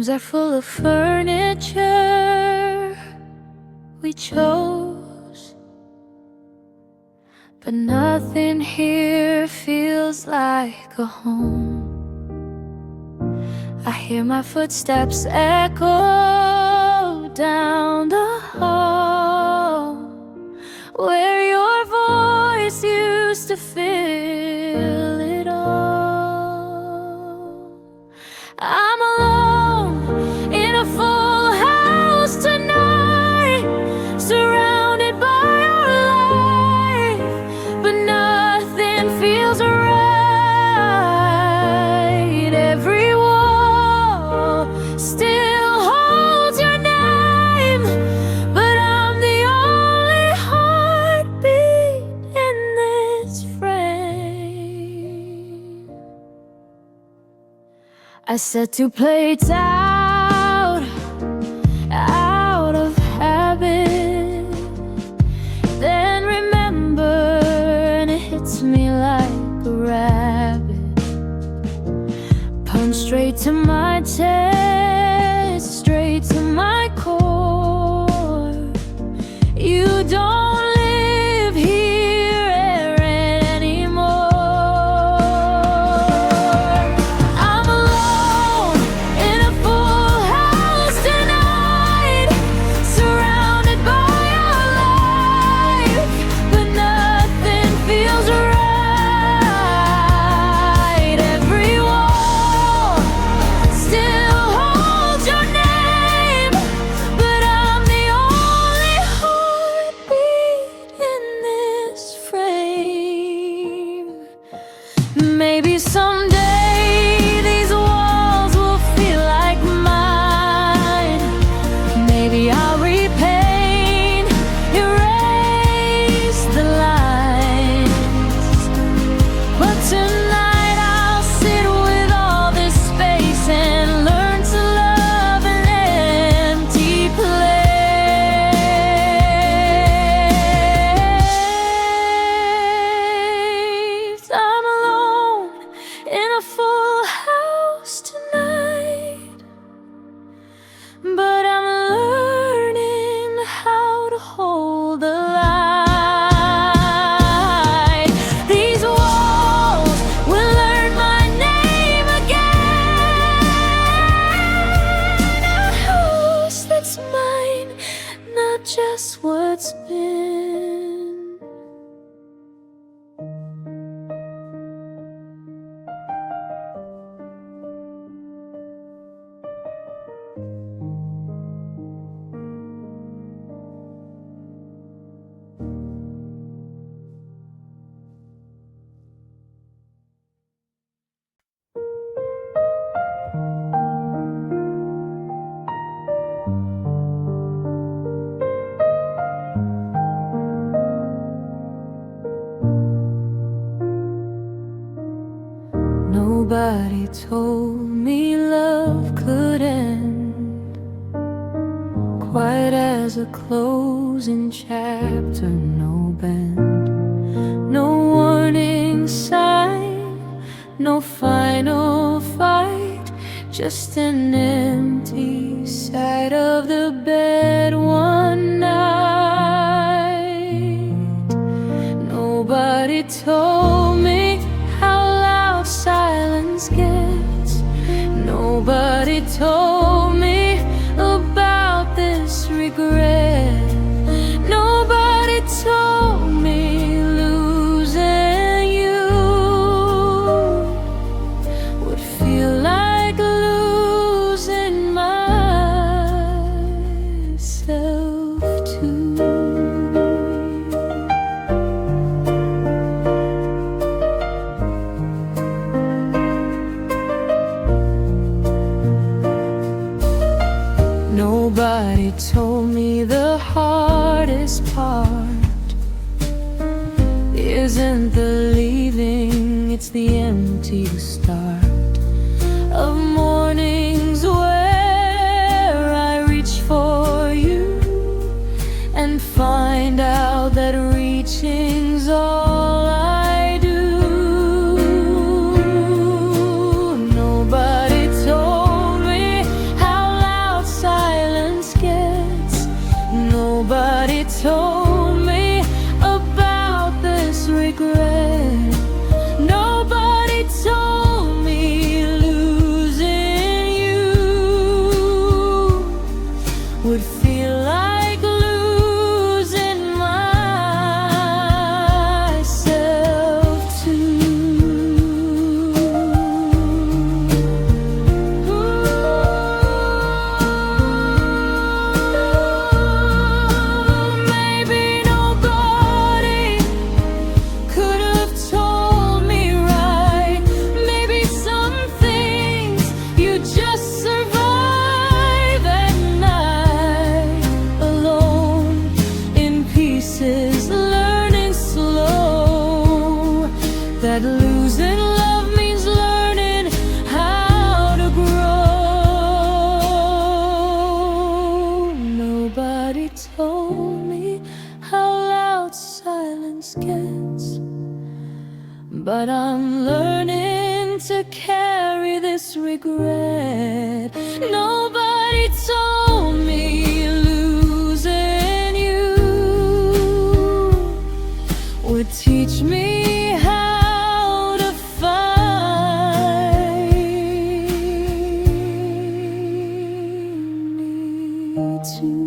rooms are full of furniture we chose, but nothing here feels like a home. I hear my footsteps echo down the hall, where your voice used to fill it all. I'm alone in a full house tonight, surrounded by your light, but nothing feels right. Every wall still holds your name, but I'm the only heartbeat in this frame. I set 2 plates out of habit, then remember, and it hits me like a rabbit. Punch straight to my chest, straight to my core. You don't live here anymore. I'm alone in a full house tonight, surrounded by your light, but nothing feels right. Every wall still holds your name, but I'm the only heartbeat in this frame. Maybe someday these walls will feel like mine. Maybe I'll repaint, erase the lines, but tonight I'll sit with all this space and learn to love an empty place. I'm alone in a full house tonight, but I'm learning how to hold the light. These walls will learn my name again. A house that's mine, not just what's been. Nobody told me love could end quite as a closing chapter. No bend, no warning sign, no final fight, just an empty side of the bed one night. Nobody told me how loud silence gets. Nobody told me about this regret. Nobody told me losing you would feel like losing myself too. Nobody told me the hardest part isn't the leaving, it's the empty start of mornings where I reach for you and find out that reaching's all I do. Nobody told me how but I'm learning to carry this regret. Nobody told me losing you would teach me how to find me too.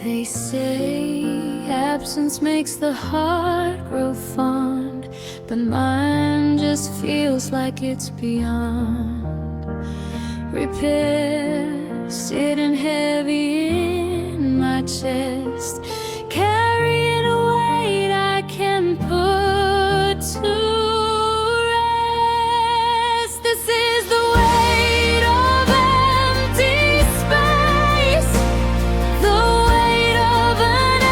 They say absence makes the heart grow fond, but mine just feels like it's beyond repair, sitting heavy in my chest, carrying a weight I can put to rest. This is the weight of empty space, the weight of an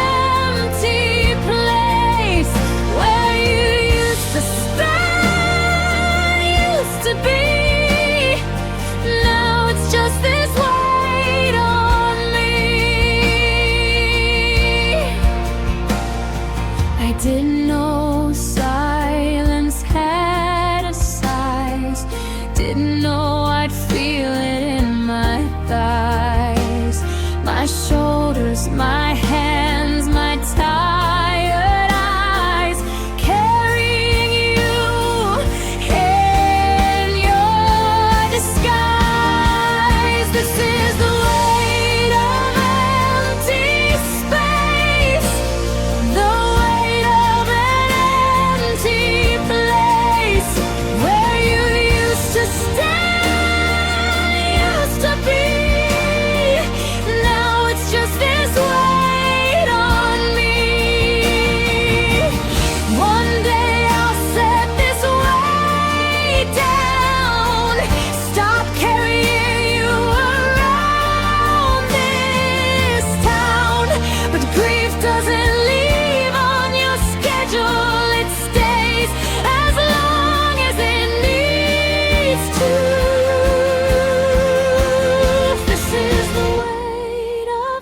empty place, where you used to stand, used to be. Now it's just this weight on me. I didn't know silence had a size, didn't know I'd feel it in my thighs, my shoulders, my hands, my tired eyes, carrying you in your disguise. This is the weight of empty space, the weight of an empty place, where you used to stand, used to be. Now it's just this weight on me. One day I'll set this weight down, stop carrying you around this town. But grief doesn't leave on your schedule, it stays as long as it needs to. This is the weight of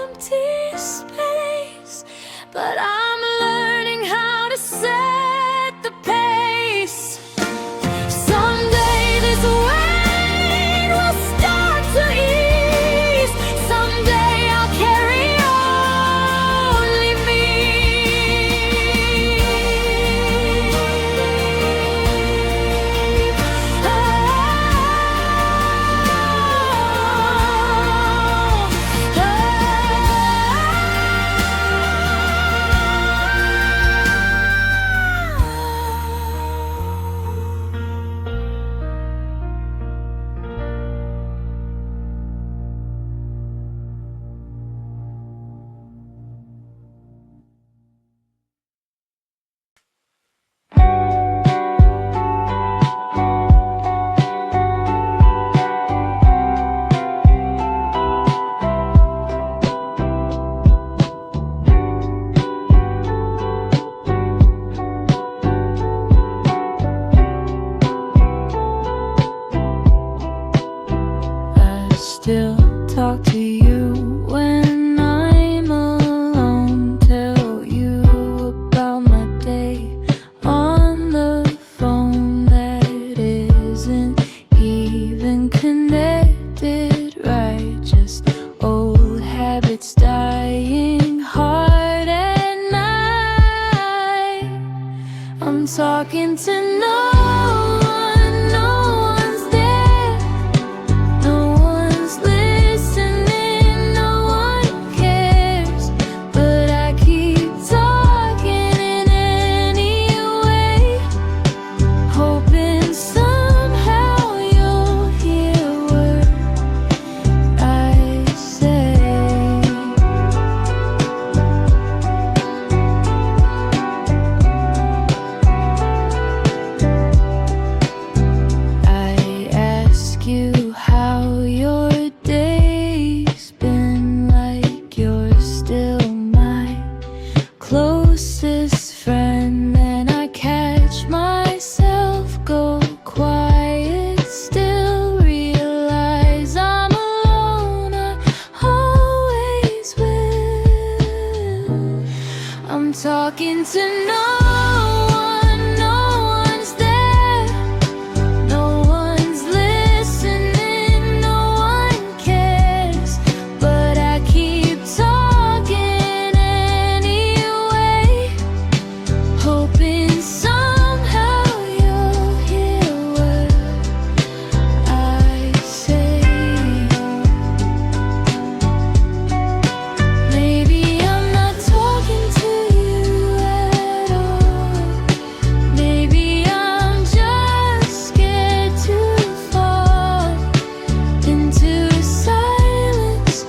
empty space, but I'm learning how to set the pace. Someday this weight will start to ease. Someday I'll carry only me. I still talk to you when I'm alone, tell you about my day on the phone that isn't even connected, right? Just old habits dying hard at night. I'm talking to no one, no one's there, no one's listening, no one cares. But I keep talking in any way, hoping somehow you'll hear what I say. I'm talking to no one, no one's there. No one's listening, no one cares. But I keep talking anyway, hoping somehow you'll hear what I say. Maybe I'm not talking to you at all. Maybe I'm just scared to fall into the silence,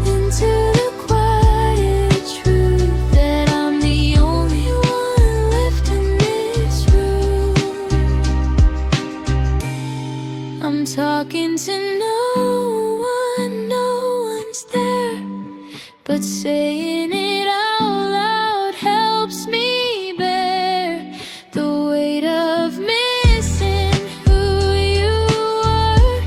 into the quiet truth that I'm the only one left in this room. I'm talking to no one, no one's there. But saying it out loud helps me bear the weight of missing who you are.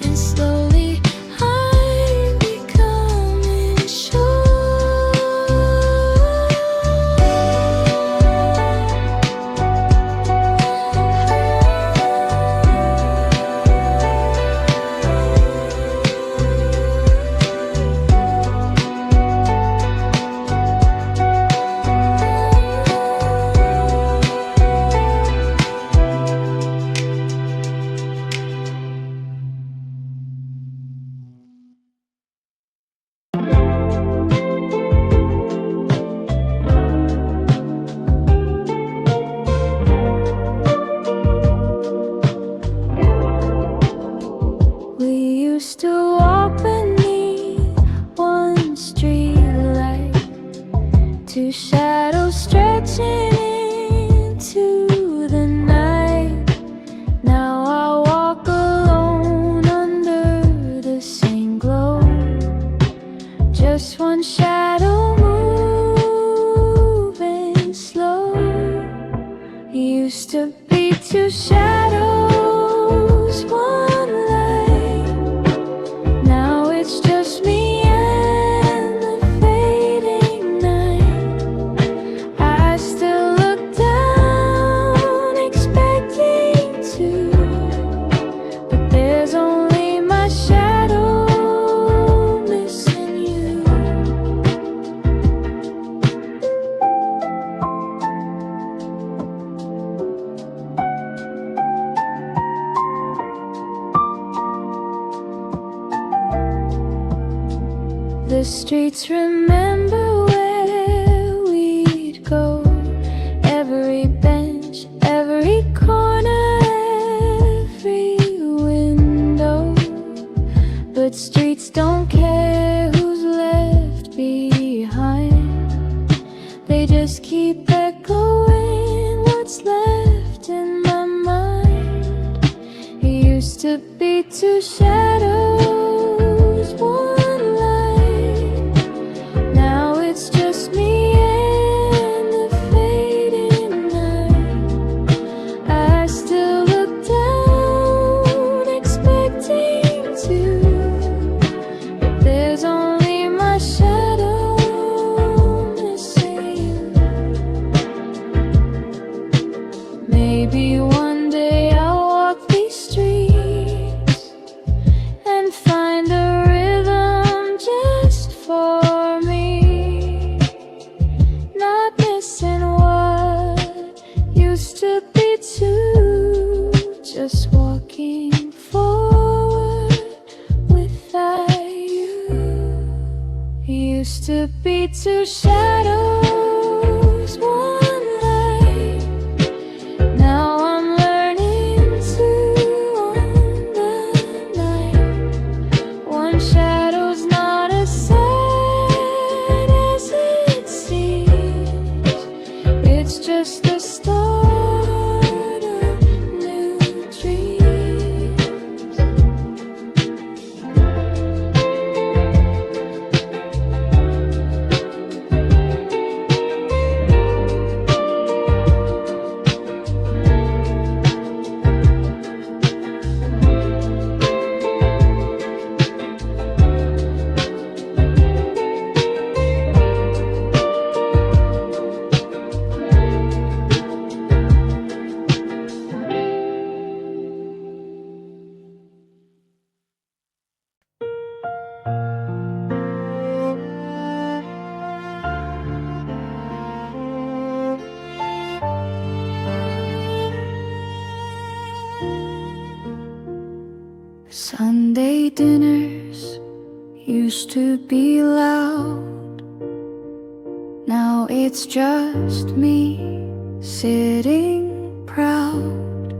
And slowly I'm becoming sure. We used to walk beneath one street light, two shadows stretching into the night. Now I walk alone under the same glow, just one shadow moving slow. Used to be two shadows, one light. Now it's just me and the fading night. I still look down, expecting to, but there's only my shadow missing you. The streets remember where we'd go, every bench, every corner, every window. But streets don't care who's left behind, they just keep echoing what's left in my mind. It used to be two shadows, one light. Now it's just me and the fading night. I still look down, expecting to, but there's only my shadow missing. Maybe one day I'll walk these streets and find a rhythm just for me, not missing what used to be two, just walking forward without you. Used to be two shadows, one light. Now I'm learning to own the night. One shadow's not as sad as it seems. It's just the start of new dreams. Sunday dinners used to be loud. Now it's just me sitting proud,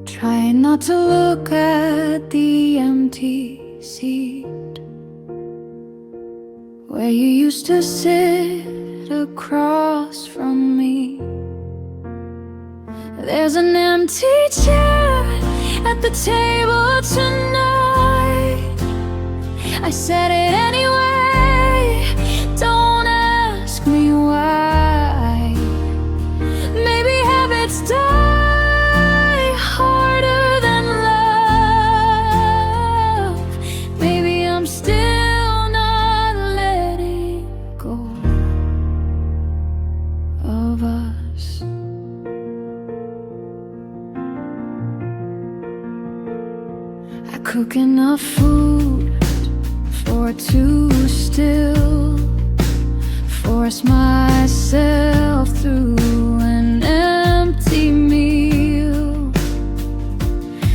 trying not to look at the empty seat where you used to sit across from me. There's an empty chair at the table tonight. I said it anyway, don't ask me why. Maybe habits die harder than love. Maybe I'm still not letting go of us. I cook enough food for two still, force myself through an empty meal.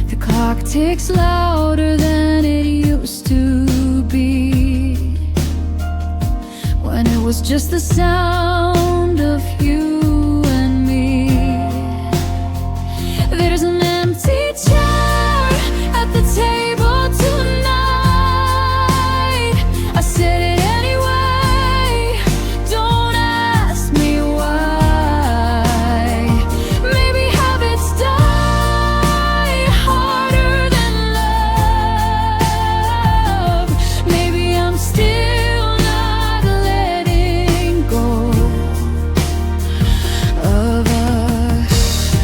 The clock ticks louder than it used to be, when it was just the sound of you and me. There's an empty chair at the table tonight. I said it anyway, don't ask me why. Maybe habits die harder than love. Maybe I'm still not letting go of us.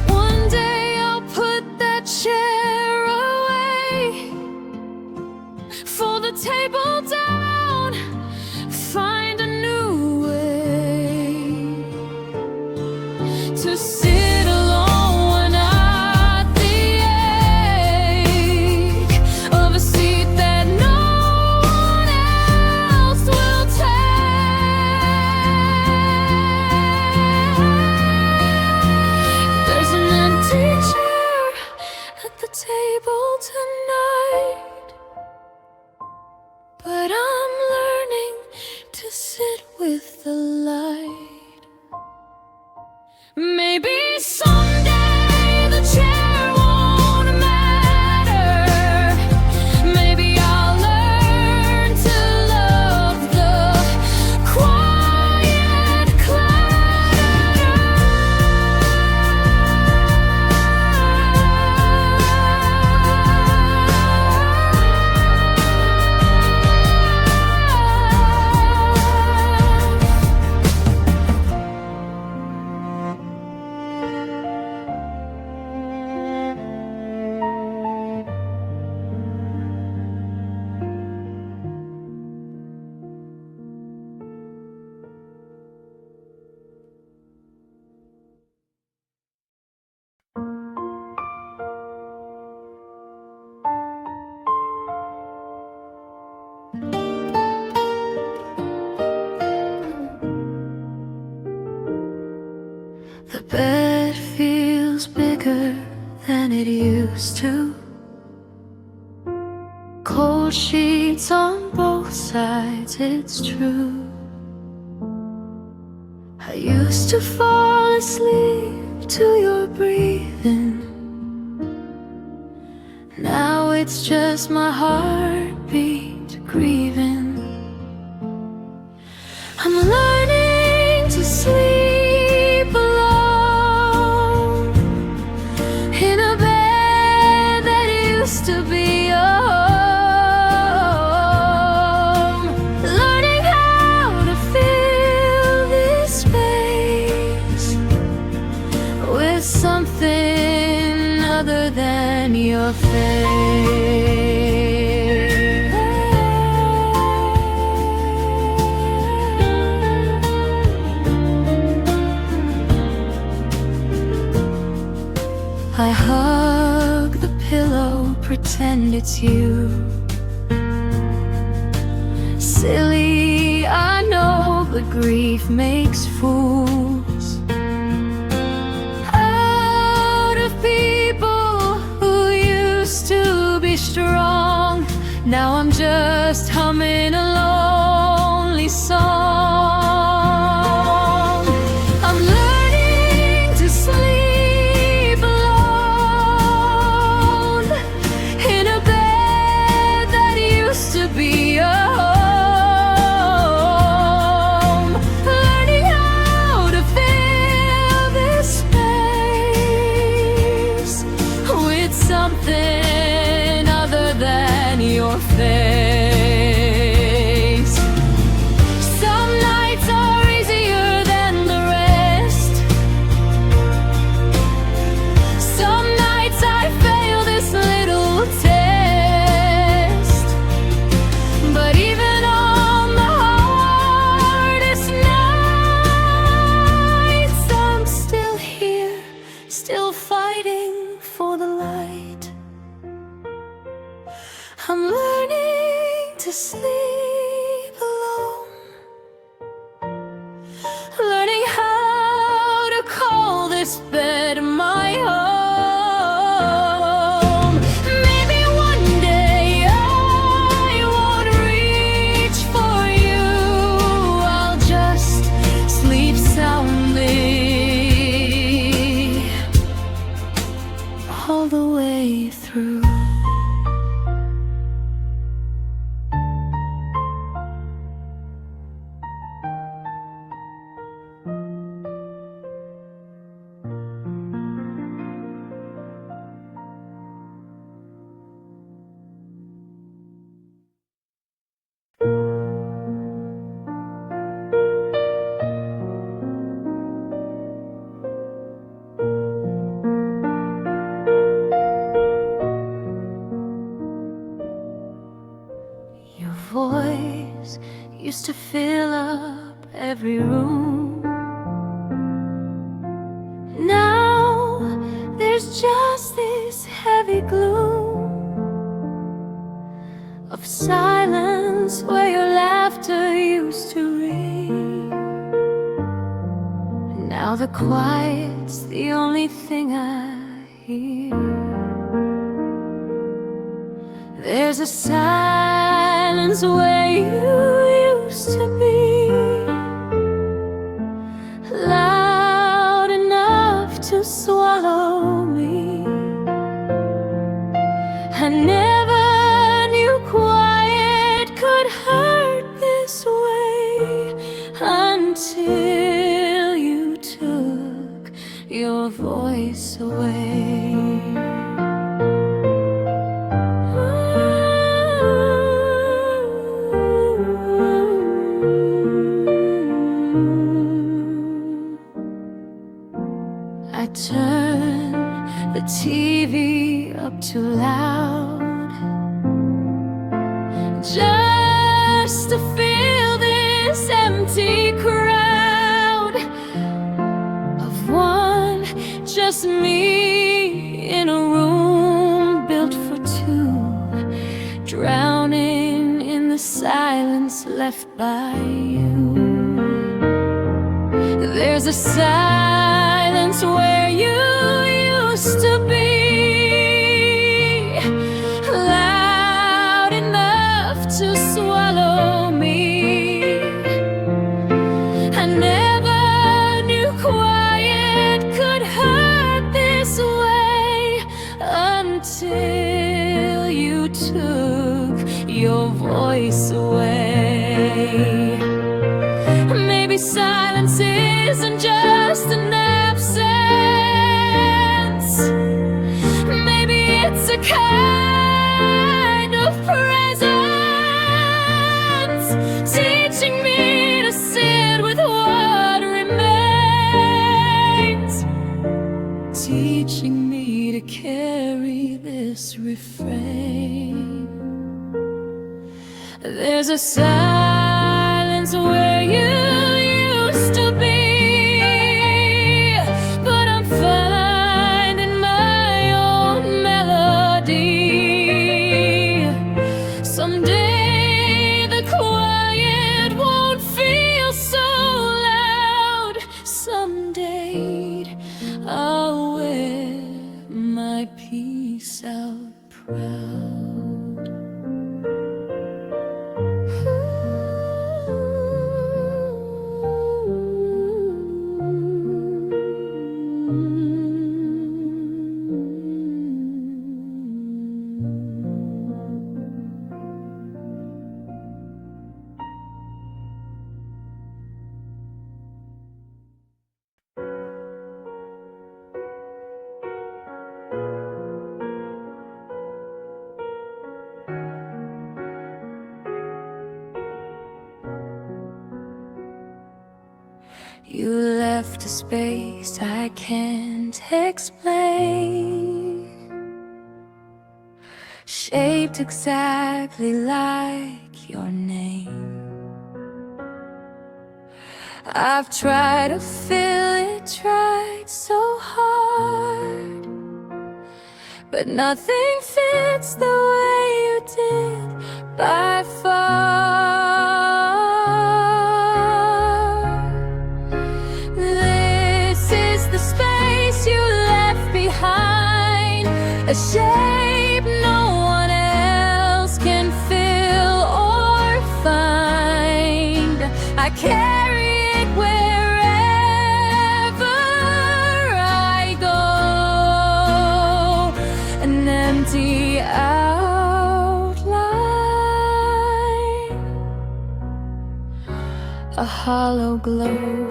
One day I'll put that chair away, fold the table down, find a new way to sit alone at the ache of a seat that no one else will take. There's an empty chair at the table tonight, but I'm learning to sit with the light. Maybe someday the chair won't matter. Maybe I'll learn to love the quiet The bed feels bigger than it used to. Cold sheets on both sides, it's true. I used to fall asleep to your breathing. Now it's just my heartbeat grieving. I'm learning to sleep alone in a bed that used to be a home. Learning how to fill this space with something other than your face. I hug the pillow, pretend it's you. silly, I know, but grief makes fools out of people who used to be strong. Now I'm just humming a lonely song. I'm learning to sleep alone in a bed that used to be a home. Learning how to fill this space with something other than your face. Some nights are easier than the rest. Some nights I fail this little test. But even on the hardest nights, I'm still here, still fighting for the light. I'm learning to sleep alone, learning how to call this bed my home. Maybe one day I won't reach for you. I'll just sleep soundly all the way through. Your voice used to fill up every room. Now there's just this heavy gloom of silence where your laughter used to ring. Now the quiet's the only thing I hear. There's a silence where you used to be, loud enough to swallow me. I never knew quiet could hurt this way until you took your voice away. I turn the TV up too loud just to feel this empty crowd of one, just me in a room built for two, drowning in the silence left by you. There's a silence where you used to be, loud enough to swallow me. I never knew quiet could hurt this way until you took your voice away. Maybe silence isn't just an absence. Maybe it's a kind of presence, teaching me to sit with what remains, teaching me to carry this refrain. There's a silence where you used to be, but I'm finding my own melody. Someday the quiet space I can't explain, shaped exactly like your name. I've tried to fill it, tried so hard, but nothing fits the way you did by far. This is the space you left behind, a shape no one else can fill or find. I carry it wherever I go, an empty outline, a hollow glow.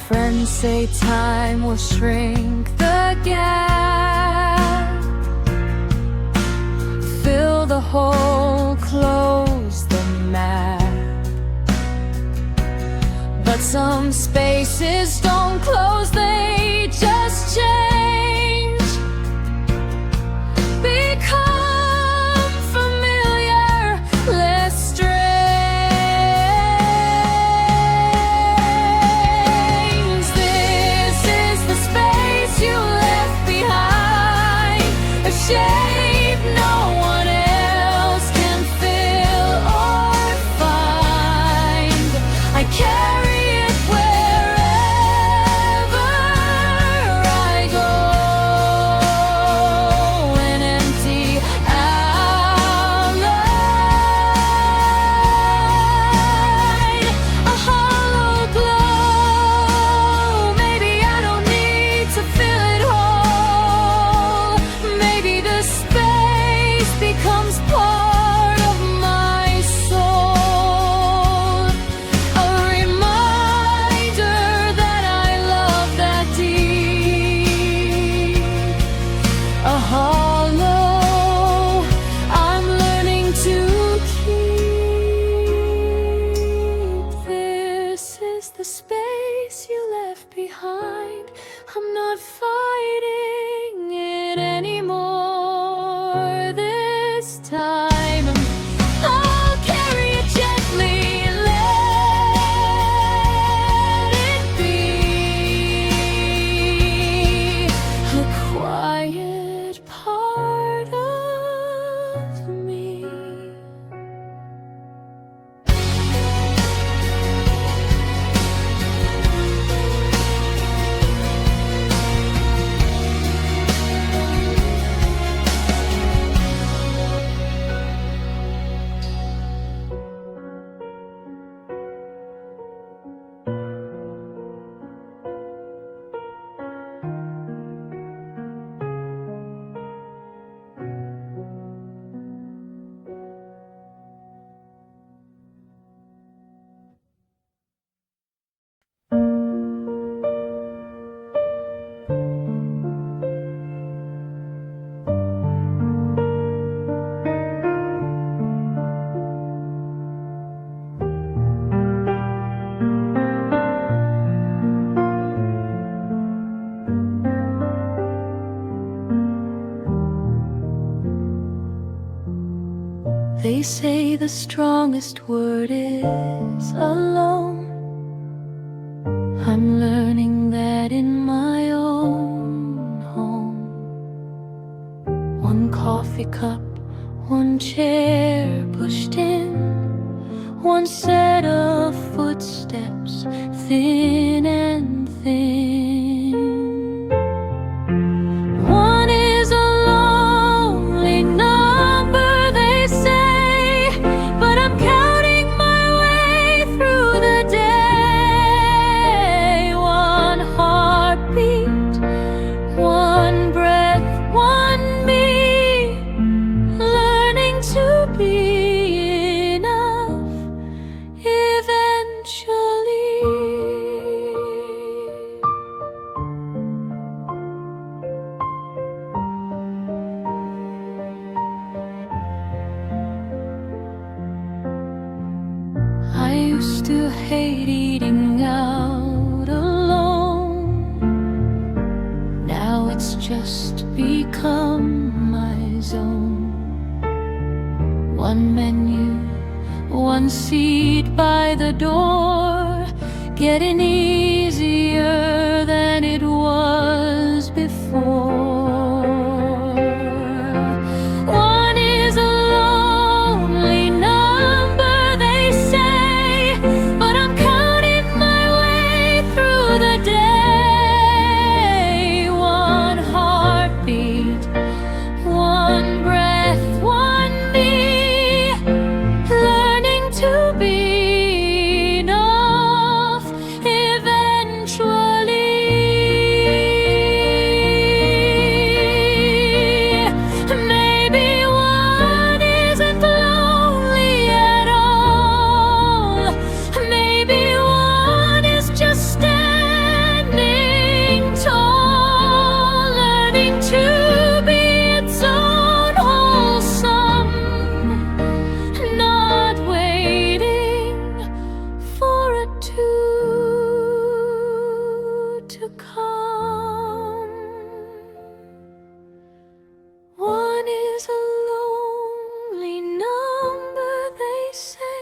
Friends say time will shrink the gap, fill the hole, close the map. But some spaces don't close, they just change, become familiar, less strange. This is the space you left behind, a shape no one else can fill or find. I carry it wherever I go, an empty outline, a hollow glow. Maybe I don't need to fill it whole. Maybe the space becomes part of my soul, a reminder that I love that deep, a hollow I'm learning to keep. This is the space you left behind. I'm not fighting it anymore this time. I'll carry it gently, let it be a quiet part of me. They say the strongest word is alone. I'm learning that in my own home. One coffee cup, one chair pushed in, one set of footsteps, thin and thin. One is a lonely number, they say, but I'm counting my way through the day. One heartbeat, one breath, one me, learning to be enough eventually. used to hate eating out alone. Now it's just become my zone. One menu, one seat by the door, getting easier than it was before. One is a lonely number, they say, but I'm counting my way through the day. One heartbeat, one breath, one me, learning to be enough eventually. Maybe one isn't lonely at all. Maybe one is just standing tall, learning to be its own wholesome, not waiting for a two to come. One is a lonely number, they say,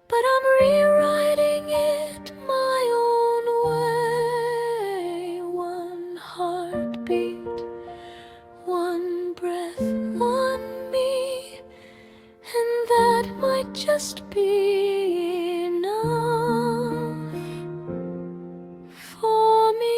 but I'm rewriting it my own way. One heartbeat, one breath, one me, and that might just be enough for me.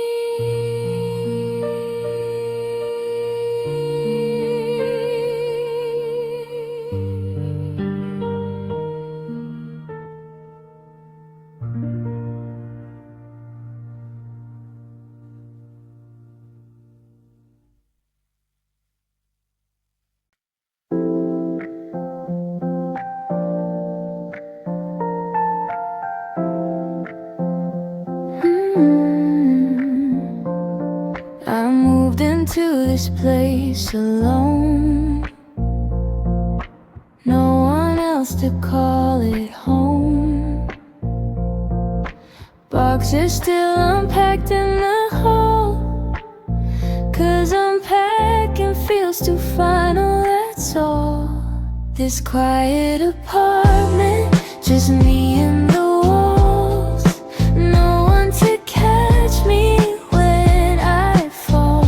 I moved into this place alone. No one else to call it home. Boxes still unpacked in the hall, 'cause unpacking feels too final, that's all. This quiet apartment, just me and the walls. No one to catch me when I fall.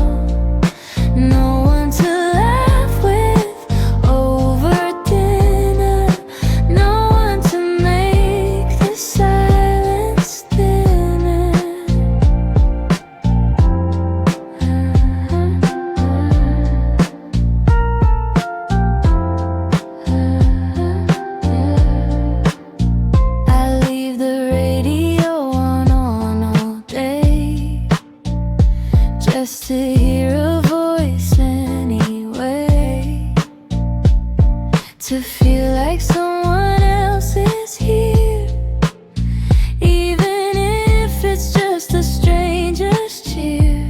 No one to laugh with over dinner. No one to make the silence thinner. I leave the radio on all day, just to hear a voice anyway, to feel like someone else is here, even if it's just the strangest cheer.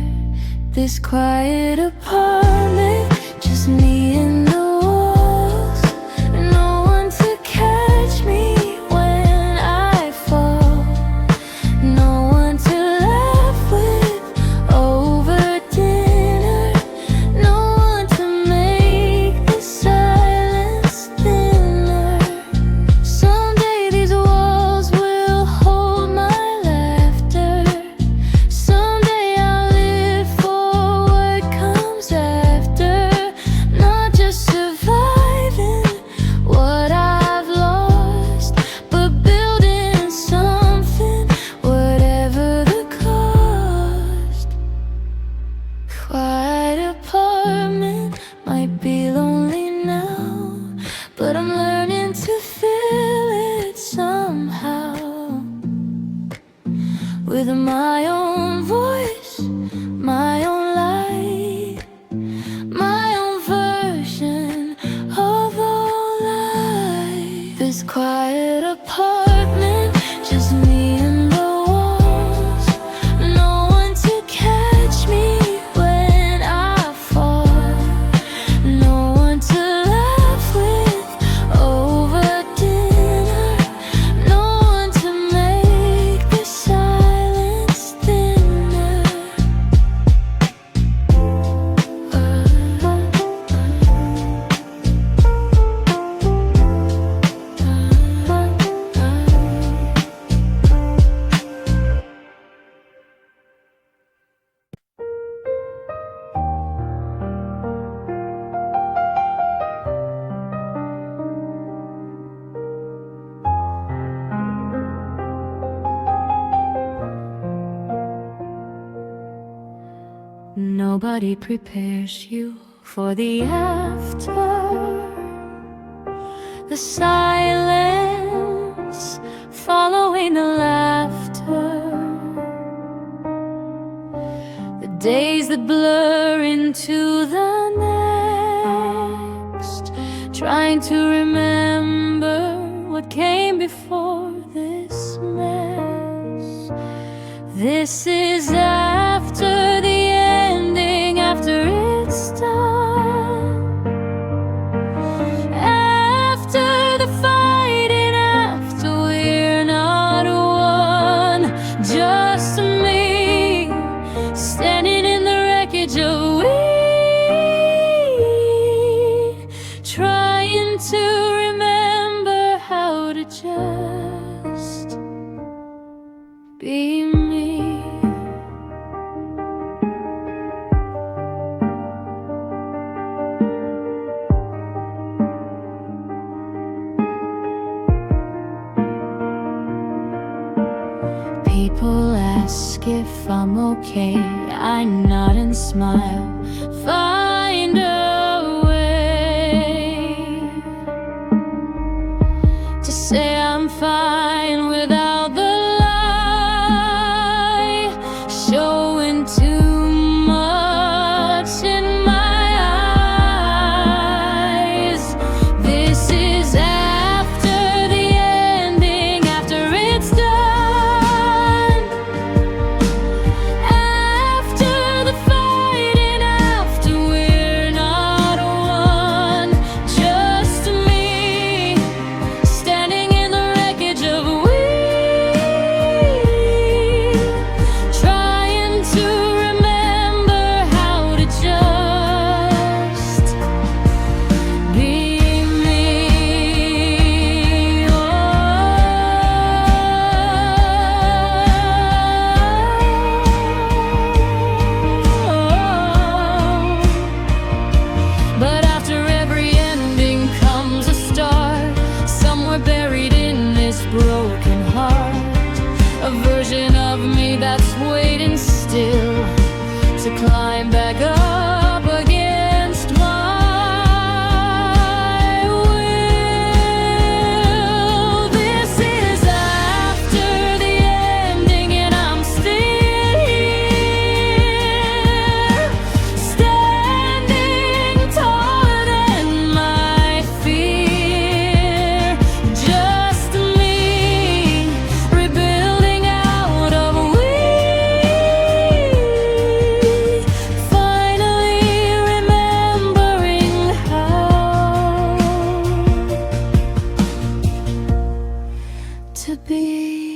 This quiet apartment, just me and the walls. No one to catch me when I fall. No one to laugh with over dinner. No one to make the silence thinner. Someday these walls will hold my laughter. Someday I'll live for what comes after. Not just surviving what I've lost, but building something, whatever the cost. Quiet apartment might be lonely now, but I'm learning to fill it somehow, with my own voice, my own light, my own version of all life. This quiet apartment, just me and the walls. No one to catch me when I fall. No one to laugh with over dinner. No nobody prepares you for the after. The silence following the laughter, the days that blur into the next, trying to remember what came before this mess. This is after the ending, after it's done, after the fighting, after we're not one. Just me standing in the wreckage of we, trying to remember how to just be me. People ask if I'm okay, I nod and smile, find a way to say I'm fine without the lie showing too much in my eyes. This is after the ending, after it's done, broken heart, a version of me that's waiting still to climb back up against my will. This is after the ending, and I'm still here, standing taller than my fear. Just rebuilding out of we, finally remembering how to be.